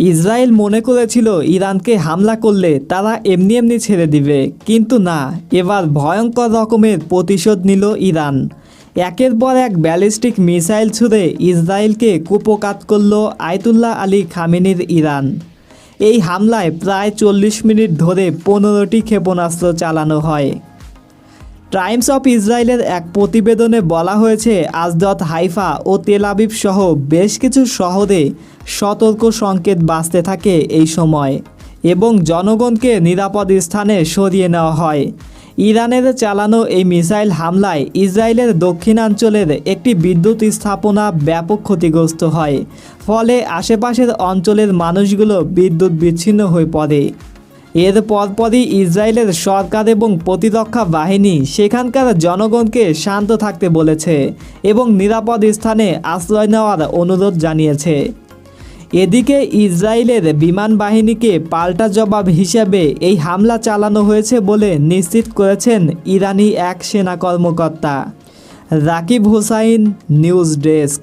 Israel মনে করেছিল ইরানকে হামলা করলে তারা এমনি এমনি ছেড়ে দিবে, কিন্তু না, এবার ভয়ঙ্কর রকমের প্রতিশোধ নিল ইরান। একের পর এক ব্যালিস্টিক মিসাইল ছুড়ে ইসরায়েলকে কুপকাত করল আয়াতুল্লাহ আলী খামেনির ইরান। এই হামলায় প্রায় 40 মিনিট ধরে 15টি ক্ষেপণাস্ত্র চালানো হয়। টাইমস অফ ইসরায়েলের এক প্রতিবেদনে বলা হয়েছে, আজদত, হাইফা ও তেল আবিব সহ বেশ কিছু শহরে সতর্ক সংকেত বাজতে থাকে এই সময় এবং জনগণকে নিরাপদ স্থানে সরিয়ে নেওয়া হয়। ইরানের চালানো এই মিসাইল হামলায় ইসরায়েলের দক্ষিণাঞ্চলের একটি বিদ্যুৎ স্থাপনা ব্যাপক ক্ষতিগ্রস্ত হয়, ফলে আশেপাশের অঞ্চলের মানুষগুলো বিদ্যুৎ বিচ্ছিন্ন হয়ে পড়ে। এর পরপরই ইসরায়েলের সরকার এবং প্রতিরক্ষা বাহিনী সেখানকার জনগণকে শান্ত থাকতে বলেছে এবং নিরাপদ স্থানে আশ্রয় নেওয়ার অনুরোধ জানিয়েছে। এদিকে ইসরায়েলের বিমান বাহিনীকে পাল্টা জবাব হিসেবে এই হামলা চালানো হয়েছে বলে নিশ্চিত করেছেন ইরানি এক সেনা কর্মকর্তা। Rakib Hussain, news desk.